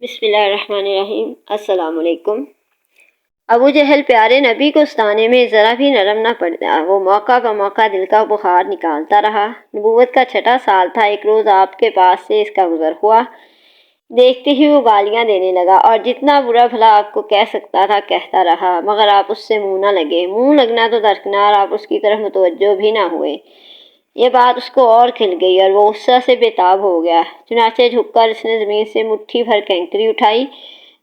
بسم اللہ الرحمن الرحیم۔ السلام علیکم۔ ابو جہل پیارے نبی کو ستانے میں ذرا بھی نرم نہ پڑتا، وہ موقع بہ موقع دل کا بخار نکالتا رہا۔ نبوت کا 6واں سال تھا، ایک روز آپ کے پاس سے اس کا گزر ہوا، دیکھتے ہی وہ گالیاں دینے لگا اور جتنا برا بھلا آپ کو کہہ سکتا تھا کہتا رہا، مگر آپ اس سے منہ نہ لگے۔ منہ لگنا تو درکنار، آپ اس کی طرف متوجہ بھی نہ ہوئے۔ یہ بات اس کو اور کھل گئی اور وہ غصہ سے بے تاب ہو گیا۔ چنانچہ جھک کر اس نے زمین سے مٹھی بھر کنکری اٹھائی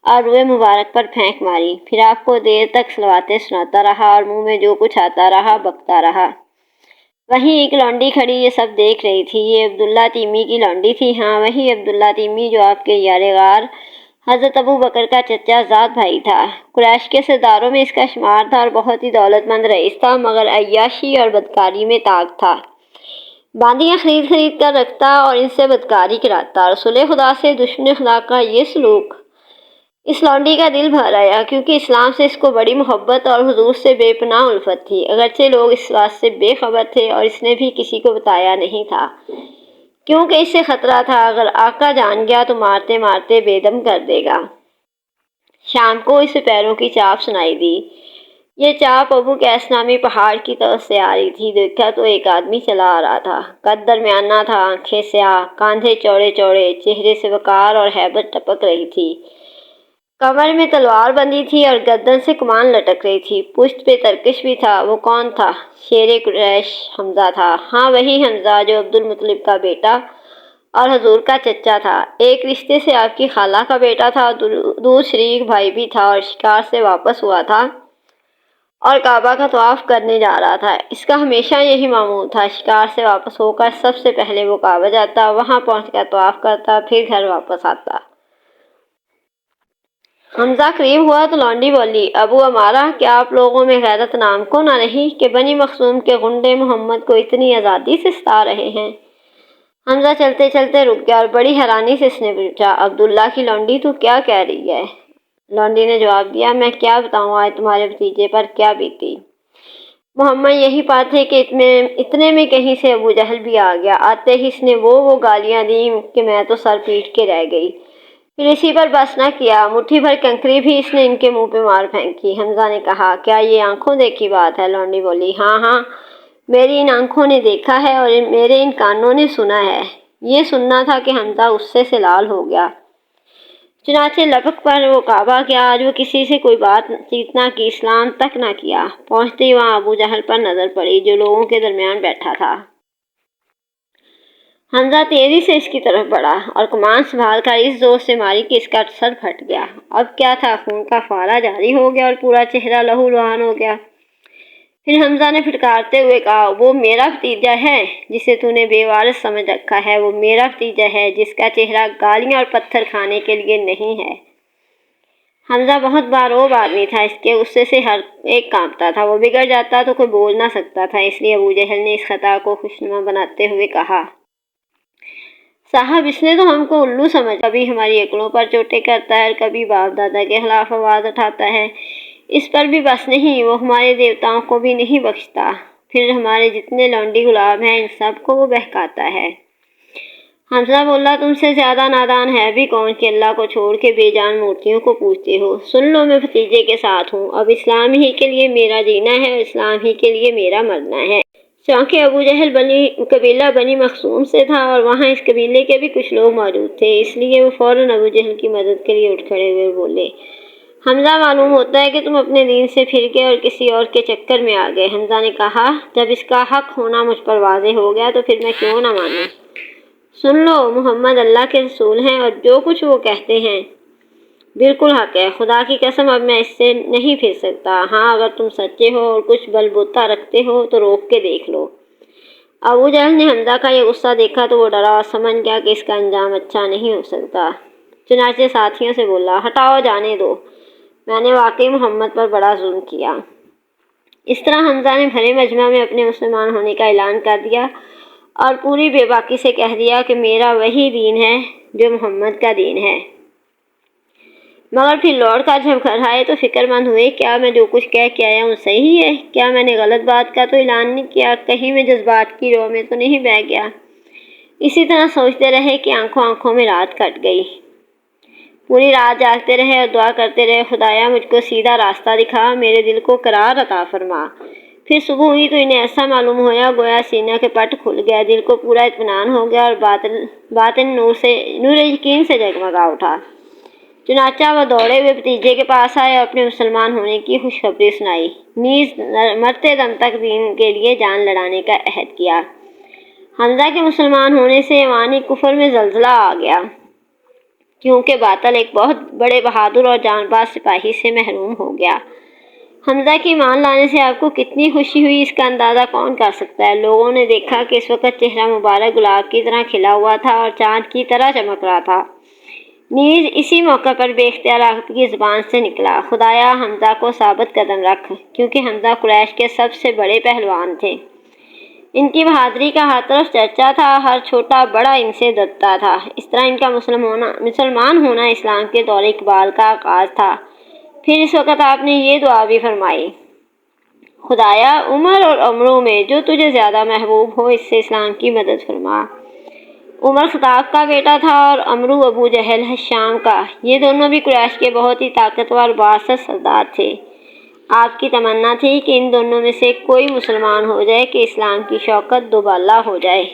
اور روئے مبارک پر پھینک ماری، پھر آپ کو دیر تک صلواتیں سناتا رہا اور منہ میں جو کچھ آتا رہا بکتا رہا۔ وہیں ایک لونڈی کھڑی یہ سب دیکھ رہی تھی، یہ عبداللہ تیمی کی لونڈی تھی۔ ہاں، وہی عبداللہ تیمی جو آپ کے یار غار حضرت ابو بکر کا چچا زاد بھائی تھا۔ قریش کے سرداروں میں اس کا شمار تھا اور بہت ہی دولت مند رئیس تھا، مگر عیاشی اور بدکاری میں طاق تھا۔ باندیاں خرید کر رکھتا اور ان سے بدکاری کراتا۔ رسول خدا سے دشمن خدا کا یہ سلوک اس لونڈی کا دل بھر آیا، کیونکہ اسلام سے اس کو بڑی محبت اور حضور سے بے پناہ الفت تھی، اگرچہ لوگ اس بات سے بے خبر تھے اور اس نے بھی کسی کو بتایا نہیں تھا، کیونکہ اس سے خطرہ تھا اگر آقا جان گیا تو مارتے مارتے بے دم کر دے گا۔ شام کو اسے پیروں کی چاپ سنائی دی۔ یہ چاپ ابو قیس نامی پہاڑ کی طرف سے آ رہی تھی۔ دیکھا تو ایک آدمی چلا آ رہا تھا، قد درمیانہ تھا، آنکھیں سیاہ، کاندھے چوڑے چوڑے، چہرے سے وقار اور ہیبت ٹپک رہی تھی، کمر میں تلوار بندھی تھی اور گردن سے کمان لٹک رہی تھی، پشت پہ ترکش بھی تھا۔ وہ کون تھا؟ شیر قریش حمزہ تھا۔ ہاں، وہی حمزہ جو عبد المطلب کا بیٹا اور حضور کا چچا تھا، ایک رشتے سے آپ کی خالہ کا بیٹا تھا، دور شریک بھائی بھی تھا، اور شکار سے واپس ہوا تھا اور کعبہ کا طواف کرنے جا رہا تھا۔ اس کا ہمیشہ یہی معمول تھا، شکار سے واپس ہو کر سب سے پہلے وہ کعبہ جاتا، وہاں پہنچ کر طواف کرتا، پھر گھر واپس آتا۔ حمزہ قریب ہوا تو لونڈی بولی، ابو عمارہ، کیا آپ لوگوں میں غیرت نام کو نہ رہی کہ بنی مخزوم کے غنڈے محمد کو اتنی آزادی سے ستا رہے ہیں؟ حمزہ چلتے چلتے رک گیا اور بڑی حیرانی سے اس نے پوچھا، عبداللہ کی لونڈی، تو کیا کہہ رہی ہے؟ لونڈی نے جواب دیا، میں کیا بتاؤں آج تمہارے بھتیجے پر کیا بیتی۔ محمد یہی بات ہے کہ اتنے میں کہیں سے ابو جہل بھی آ گیا۔ آتے ہی اس نے وہ گالیاں دیں کہ میں تو سر پیٹ کے رہ گئی۔ پھر اسی پر بس نہ کیا، مٹھی بھر کنکری بھی اس نے ان کے منہ پہ مار پھینکی۔ حمزہ نے کہا، کیا یہ آنکھوں دیکھی بات ہے؟ لونڈی بولی، ہاں ہاں، میری ان آنکھوں نے دیکھا ہے اور میرے ان کانوں نے سنا ہے۔ یہ سننا تھا کہ حمزہ غصے سے لال ہو گیا۔ چنانچہ لپک پر وہ کعبہ گیا۔ آج وہ کسی سے کوئی بات چیت نہ کی، اسلام تک نہ کیا۔ پہنچتے ہی وہاں ابو جہل پر نظر پڑی جو لوگوں کے درمیان بیٹھا تھا۔ حمزہ تیزی سے اس کی طرف بڑھا اور کمان سنبھال کر اس زور سے ماری کہ اس کا سر پھٹ گیا۔ اب کیا تھا، خون کا فوارہ جاری ہو گیا اور پورا چہرہ لہو لہان ہو گیا۔ پھر حمزہ نے پھٹکارتے ہوئے کہا، وہ میرا بھتیجا ہے جسے تو نے بے وارث سمجھ رکھا ہے، وہ میرا بھتیجا ہے جس کا چہرہ گالیاں اور پتھر کھانے کے لیے نہیں ہے۔ حمزہ بہت باروب آدمی تھا، اس کے غصے سے ہر ایک کانپتا تھا، وہ بگڑ جاتا تو کوئی بول نہ سکتا تھا، اس لیے ابو جہل نے اس خطا کو خوشنما بناتے ہوئے کہا، صاحب اس نے تو ہم کو الو سمجھ، کبھی ہماری عقلوں پر چوٹیں کرتا ہے اور کبھی باپ دادا کے خلاف آواز اٹھاتا ہے، اس پر بھی بس نہیں، وہ ہمارے دیوتاؤں کو بھی نہیں بخشتا، پھر ہمارے جتنے لونڈی غلام ہیں ان سب کو وہ بہکاتا ہے۔ حمزہ بولا، تم سے زیادہ نادان ہے بھی کون کہ اللہ کو چھوڑ کے بے جان مورتیوں کو پوجتے ہو؟ سن لو، میں بھتیجے کے ساتھ ہوں، اب اسلام ہی کے لیے میرا جینا ہے اور اسلام ہی کے لیے میرا مرنا ہے۔ چونکہ ابو جہل قبیلہ بنی مخزوم سے تھا اور وہاں اس قبیلے کے بھی کچھ لوگ موجود تھے، اس لیے وہ فوراً ابو جہل کی مدد کے لیے اٹھ کھڑے ہوئے بولے، حمزہ معلوم ہوتا ہے کہ تم اپنے دین سے پھر گئے اور کسی اور کے چکر میں آ گئے۔ حمزہ نے کہا، جب اس کا حق ہونا مجھ پر واضح ہو گیا تو پھر میں کیوں نہ مانوں؟ سن لو، محمد اللہ کے رسول ہیں اور جو کچھ وہ کہتے ہیں بالکل حق ہے، خدا کی قسم اب میں اس سے نہیں پھر سکتا۔ ہاں، اگر تم سچے ہو اور کچھ بل بوتا رکھتے ہو تو روک کے دیکھ لو۔ ابو جہل نے حمزہ کا یہ غصہ دیکھا تو وہ ڈرا اور سمجھ گیا کہ اس کا انجام اچھا نہیں ہو سکتا، چنانچہ ساتھیوں سے بولا، ہٹاؤ، جانے دو، میں نے واقعی محمد پر بڑا ظلم کیا۔ اس طرح حمزہ نے بھرے مجمع میں اپنے مسلمان ہونے کا اعلان کر دیا اور پوری بے باکی سے کہہ دیا کہ میرا وہی دین ہے جو محمد کا دین ہے۔ مگر پھر لوٹ کر جب گھر آئے تو فکر مند ہوئے، کیا میں جو کچھ کہہ کے آیا ہوں صحیح ہے؟ کیا میں نے غلط بات کا تو اعلان نہیں کیا؟ کہیں میں جذبات کی رو میں تو نہیں بہہ گیا؟ اسی طرح سوچتے رہے کہ آنکھوں میں رات کٹ گئی۔ پوری رات جاگتے رہے اور دعا کرتے رہے، خدایا مجھ کو سیدھا راستہ دکھا، میرے دل کو قرار عطا فرما۔ پھر صبح ہوئی تو انہیں ایسا معلوم ہوا گویا سینہ کے پٹ کھل گیا، دل کو پورا اطمینان ہو گیا اور باطن نور یقین سے جگمگا اٹھا۔ چنانچہ وہ دوڑے ہوئے بھتیجے کے پاس آئے اور اپنے مسلمان ہونے کی خوشخبری سنائی، نیز مرتے دم تک دین کے لیے جان لڑانے کا عہد کیا۔ حمزہ کے مسلمان ہونے سے ایوانی کفر میں زلزلہ آ گیا، کیونکہ باطل ایک بہت بڑے بہادر اور جان باز سپاہی سے محروم ہو گیا۔ حمزہ کی ایمان لانے سے آپ کو کتنی خوشی ہوئی، اس کا اندازہ کون کر سکتا ہے۔ لوگوں نے دیکھا کہ اس وقت چہرہ مبارک گلاب کی طرح کھلا ہوا تھا اور چاند کی طرح چمک رہا تھا۔ نیز اسی موقع پر بے اختیار آپ کی زبان سے نکلا، خدایا حمزہ کو ثابت قدم رکھ، کیونکہ حمزہ قریش کے سب سے بڑے پہلوان تھے۔ ان کی بہادری کا ہر طرف چرچا تھا، ہر چھوٹا بڑا ان سے ڈرتا تھا۔ اس طرح ان کا مسلمان ہونا اسلام کے دور اقبال کا آغاز تھا۔ پھر اس وقت آپ نے یہ دعا بھی فرمائی، خدایا عمر اور عمرو میں جو تجھے زیادہ محبوب ہو اس سے اسلام کی مدد فرما۔ عمر خطاب کا بیٹا تھا اور عمرو ابو جہل شام کا، یہ دونوں بھی قریش کے بہت ہی طاقتور باسط سردار تھے۔ آپ کی تمنا تھی کہ ان دونوں میں سے کوئی مسلمان ہو جائے کہ اسلام کی شوکت دوبالا ہو جائے۔